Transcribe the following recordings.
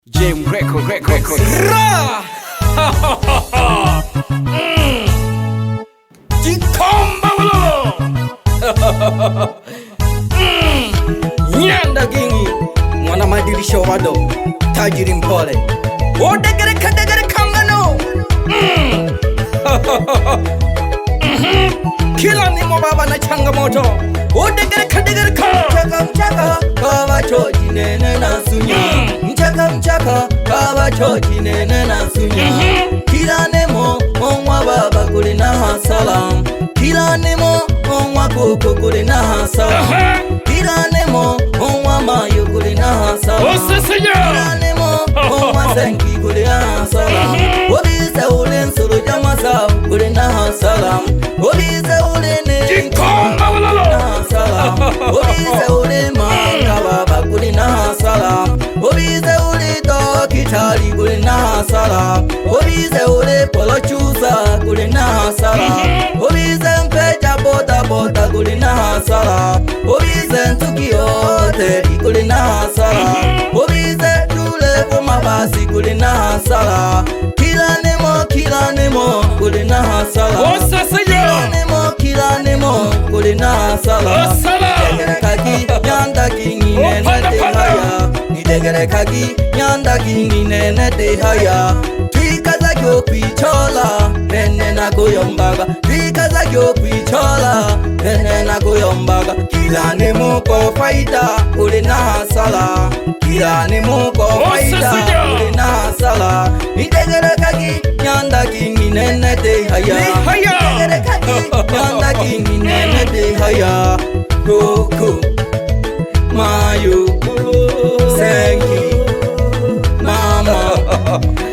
Jim Record. Ra! Jikomba walolo! Nyanda gingi mwana madirisha wado tajiri mpole odegere kadegere kangano kila nimo baba na changamoto odegere kadegere mchaka kawa choji nene na sunya mchaka kawa choji nene na sunya kila nemo onwa baba kuli na hasalam kila nemo onwa koko kuli na hasalam kila nemo onwa mayo kuli na hasalam kila nemo onwa senki kuli na hasalam obize ule nsuru jamasa kuli na hasalam obize ule ne Jikomba walolo! obize ule manga baba kuli na hasalam obize ule dokitali kuli na hasalam obize ule polochusa kuli na hasalam obize mpeja boda kuli na hasalam obize ntuki hoteli kuli na hasalam obize dule kumabasi kuli na hasalam kila nemo kuli na hasalam kila nemo kuli na hasalam nidegere kagi nyanda kingi nene de haya nidegere kagi nyanda kingi nene de haya twikaza kyo kwichola nene na kuyombaga twikaza kyo kwichola nene na kuyombaga kila nemo ko faida kuli na hasala kila nemo ko faida kuli na hasala nidegere kagi nyanda kingi nene de haya nidegere kagi nyanda kingi nene de haya koko mayo senki mama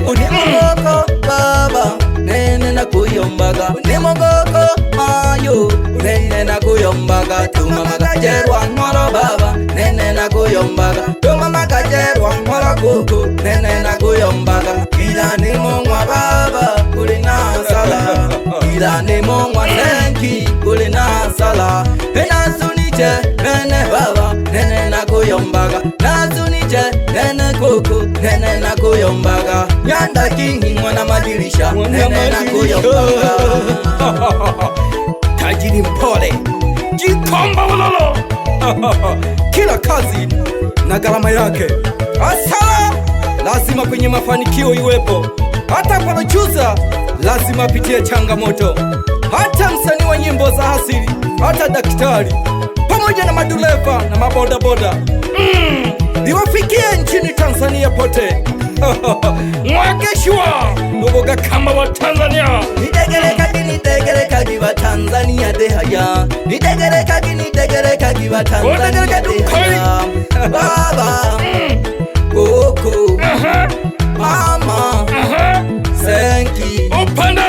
unimogoko baba nene na kuyombaga unimogoko mayo nene na kuyombaga tumama gajerwa moro baba nene na kuyombaga tumama gajerwa moro koko nene na kuyombaga kila nimongwa baba kuli na sala kila nimongwa senki kuli na sala enasuniche nene baba nene na kuyombaga nasuniche nene koko nene na kuyombaga nyanda kingi mwana madirisha nene na kuyombaga tajiri mpole Jikomba walolo kila kazi na gharama yake asala lazima kwenye mafanikio iwepo hata producer lazima apitie changamoto hata msanii wa nyimbo za asili hata daktari pamoja na madereva na mabodaboda niwafikie nchini Tanzania pote mwageshwa nuboga kama wa Tanzania nidegere kagi wa Tanzania de haya nidegere kagi wa Tanzania de haya baba koko mama senki Opanda!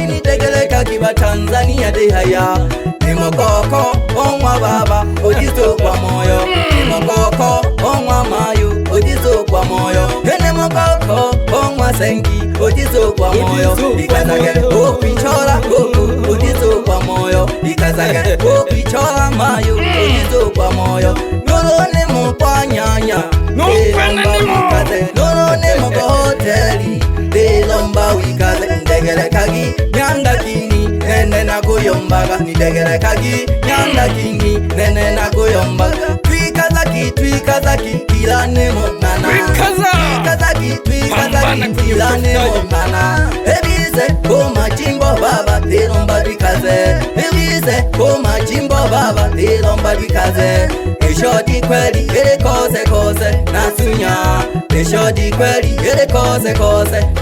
nidegere kagi wa Tanzania de haya nimokoko onwa baba ojizo kwa moyo nimokoko onwa mayo ojizo kwa moyo nimokoko onwa senki ojizo kwa moyo ikazage opichola koko ojizo kwa moyo ikazage opichola mayo ojizo kwa moyo nolone mopanyanya nolone hoteli delomba wikaze ndegere kagi nyanda kingi nene na kuyombaga nidegere kagi nyanda kingi nene na kuyombaga twikazaki kila nemo nana twikazaki kila nemo nana ebize koma jimbo baba delomba twikaze ebize koma jimbo baba delomba twikaze eshodi kweli ele kose nasunya eshodi kweli ele kose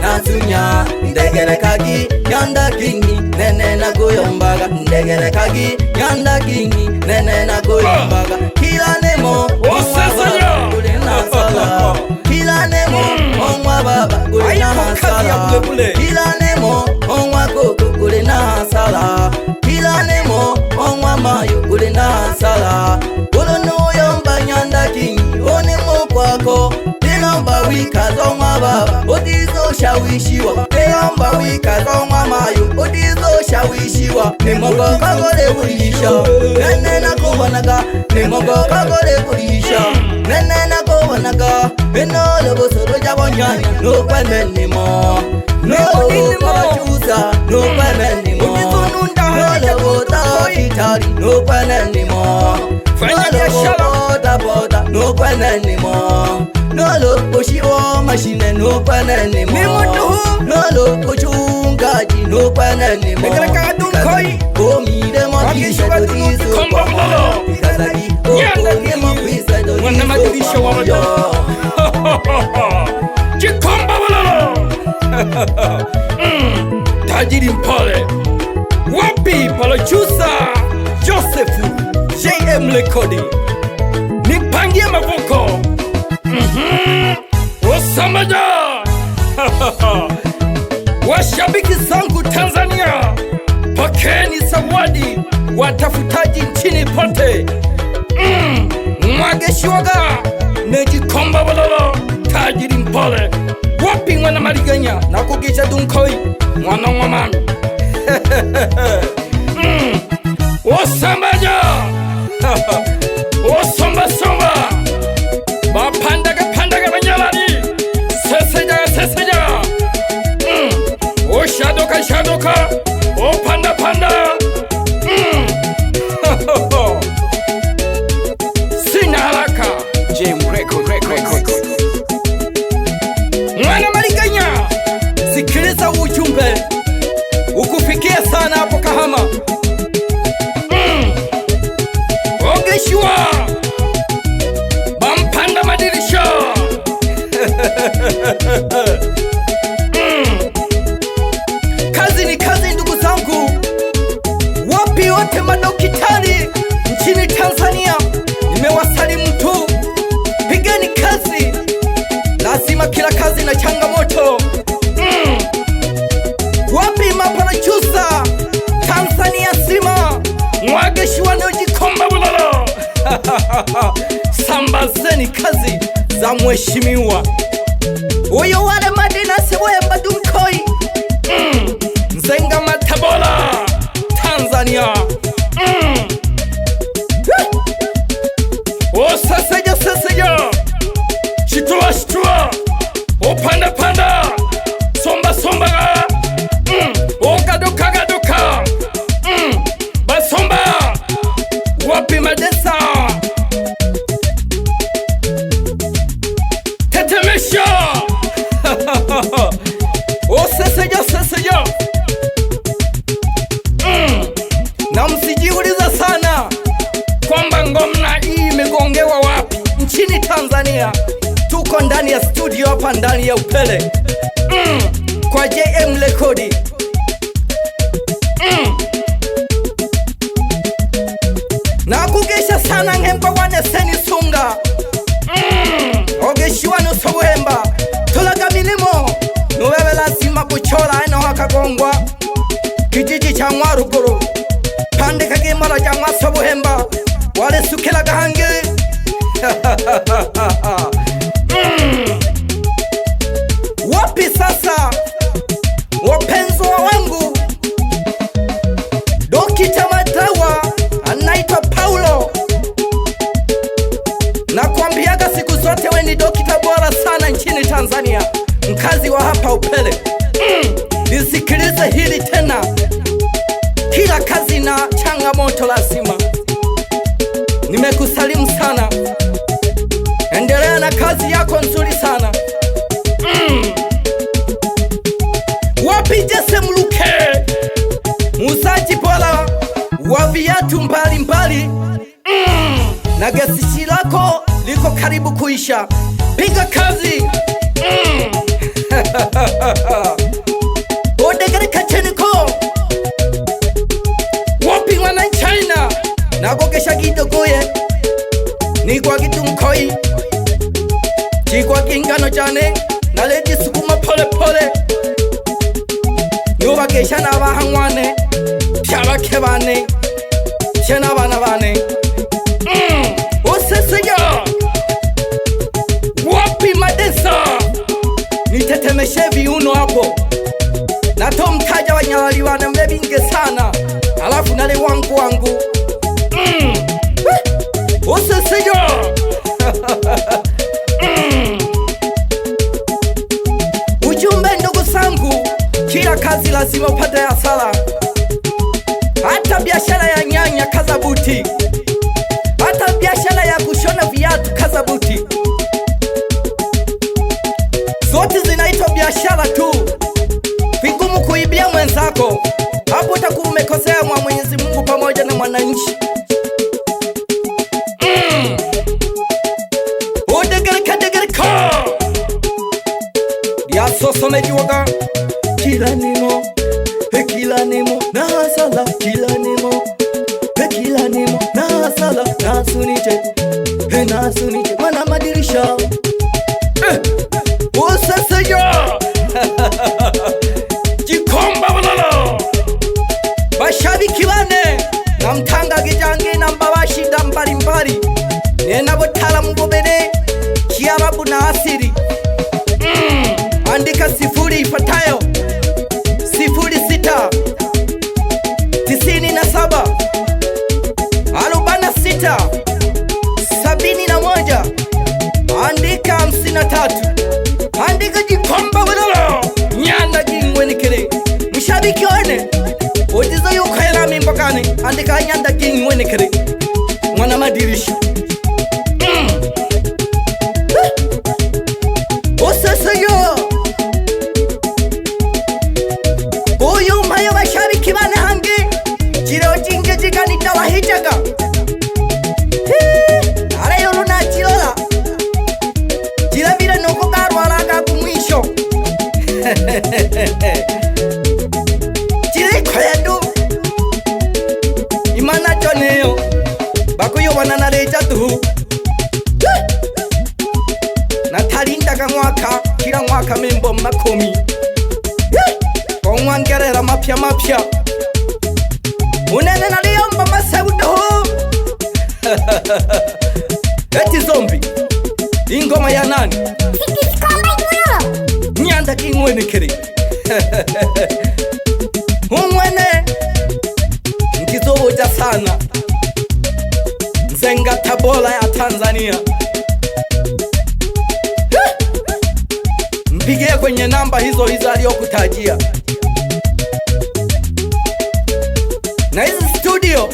nasunya ndegere kagi nyanda kingi nene na kuyombaga ndegere kagi nyanda kingi nene na kuyombaga kila nemo kuli na sala kila nemo onwa baba kuli na sala kila nemo onwa koko kuli na sala kila nemo onwa mayo kuli na sala olono yomba nyanda kingi onemo kwako Delomba wikazo mwa baba odizo shawishiwa Delomba wikazo mwa mayo odizo shawishiwa Nemogo kagole bulisha Nene na kubonaga Nemogo kagole bulisha Nene na kubonaga wanaga Enolo bosoro jabonyanya no kwemenimo Nolo parachusa no kwemenimo Nolo bota kitari no kwemenimo Nolo bota no kwemenimo Nolo oshiwo machine no kwemenimo Nolo ochungaji no kwemenimo Omide mokisha turizo Kazagi Oye mokisa turizo Wana madirisha wabado Jikomba walalo Tajiri mpole Wapi Palochusa Joseph JM Lekodi Nipangie mavuko Osamaja Washabiki zangu Tanzania Pokeeni zawadi watafutaji nchini pote Mwageshwaga Nejikomba walalo Tajiri mpole Wapi mwana mariganya na kugisha dunkoi mwana mami Osamaja Osomba somba Bapandaga pandaga banyalani Seseja Oshadoka Opanda panda Sina haraka Jam Record Mwana mariganya Sikiliza ujumbe Ukufikia sana hapo Kahama Ogeshwa Bampanda madirisha Kazi ni kazi ndugu zangu Wapi wote madokitari nchini Tanzania Nimewasalimu tu Pigeni kazi Lazima kila kazi na changamoto Wapi maparachusa Tanzania sima Mwageshwa Nejikomba walalo Sambazeni kazi za mheshimiwa Uyo wale madina sewe madunkoi Nzenga Matabola Tanzania Seseja Shitua Opanda Somba Gadoka Basomba Wapi madesa Tetemesha Seseja Na msijiuliza sana kwamba ngomna hii imegongewa wapi nchini Tanzania. Tuko ndani ya studio hapa ndani ya Upele kwa JM Lekodi. Na kugesha sana ng'emba wane seni sunga Ogeshwa nusobuhemba Tulaga milimo Nuwewe lazima kuchola eno hakagongwa Kijiji cha Mwaruguru Pande kagimara ja Mwasobuhemba Wale sukila gahangi Wapi sasa wapenzi wangu Dokita Madawa anaitwa Paulo na kuambiaga siku zote we ni dokita bora sana nchini Tanzania, mkazi wa hapa Upele. Nisikilize hili tena, kila kazi na changamoto lazima. Nimekusalimu sana, endelea na kazi yako nzuri sana. Wapi Jesse Mluke, muuzaji bora wa viatu mbalimbali, na gesi lako liko karibu kuisha. Piga kazi. Odegere kacheniko wapi mwana China nagogesha gidogoye nigwa gitumkoi chigwa kingano chane naleti sukuma pole pole nubagesha nabahangwane pyabake bane chena bana bane oseseya wapi madesa nitetemeshe viuno hapo nato mtaja wanyali wana mbebinge sana alafu nale wangu oseseya Kila kazi lazima upate hasara, hata biashara ya nyanya kaza buti, hata biashara ya kushona viatu kaza buti. Zote zinaitwa biashara tu, vigumu kuibia mwenzako. Hapo utakuwa umekosea mwa Mwenyezi Mungu pamoja na mwananchi. Odegereka ya soso mejuwaga kila nemo na hasala, kila nemo na hasala, nasunite mana madirisha Useseyo Jikomba walalo bashabiki bane na mtanga gijange na mbabashida mbalimbali nena botalamu bobere Kiarabu na asiri. Andika 0 ifuatayo: 06 97 46 71. Andika 53. Andika Jikomba walalo Nyanda Gingwenekere. Mshabiki wane Ojizo yuko hela mimbakani. Andika Nyanda Gingwenekere mwana madirisha. Oseseyo Uyu mayo bashabiki bane hangi Jiro jinge jigani tawahijaga Ara yoro na chirola Jira vile noko garwaraga kumwisho Jire kwayandu Imana joneyo Bakuyo wanana reja tu Natalindaga mwaka kila mwaka membo makomi Kongwangerera mapya Unene naliyomba maseudo Eti zombi ingoma ya nani? Nyanda Gingwenekere. Umwene nkizoboja sana Nzenga Tabora ya Tanzania. Mpigie kwenye namba hizo aliyokutajia. Na hizi studio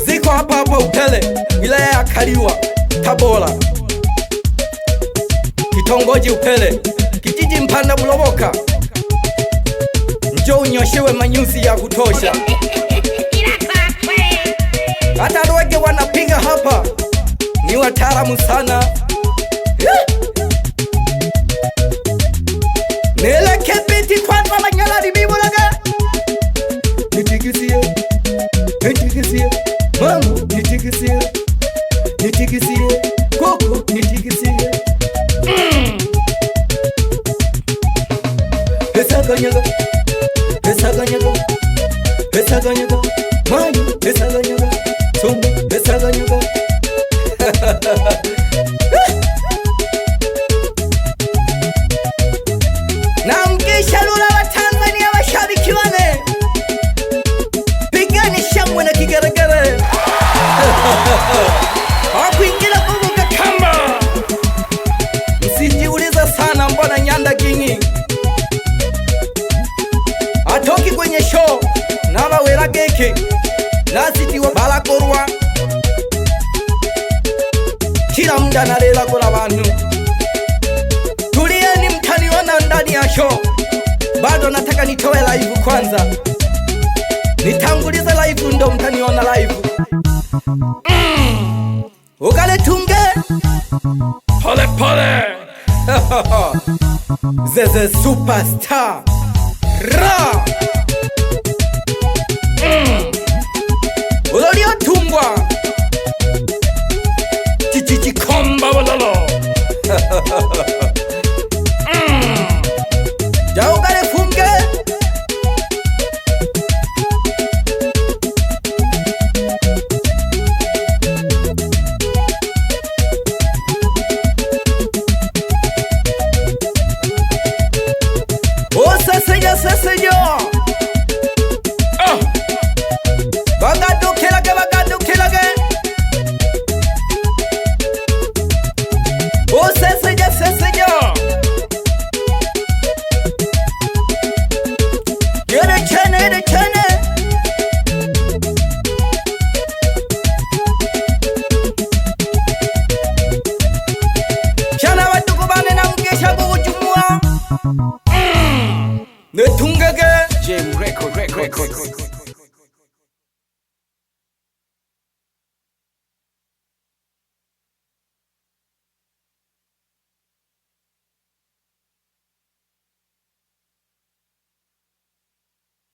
ziko hapa Upele, wilaya ya Kaliwa, Tabora, kitongoji Upele, kijiji Mpanda Buloboka. Njoo unyoshewe manyuzi ya kutosha. Hata Rwege wanapiga hapa, ni wataalamu sana. Neleke biti kwanza manyala ribibulaga. Nitikisie mama, nitikisie koko, nitikisie Esaganyaga mayo, esaganyaga sombo, esaganyaga na mkishalula wa Tanzania washabiki wane pigani shangwe na kigeregere. Hakuingira kuvuka kamba. Msijiuliza sana mbona Nyanda Gingi atoki kwenye show naba werageke nasitiwa balakorwa kila muda nalela kola bantu. Tulieni mtaniona ndani ya show. Bado nataka nitoe live kwanza, nitangulize live ndo mtaniona live. Ukale tunge Pole pole Zeze superstar Ra Ulolio tungwa Jikomba walalo Jaugale funge Seseyo Bagadukilage Seseyo netungage J Records.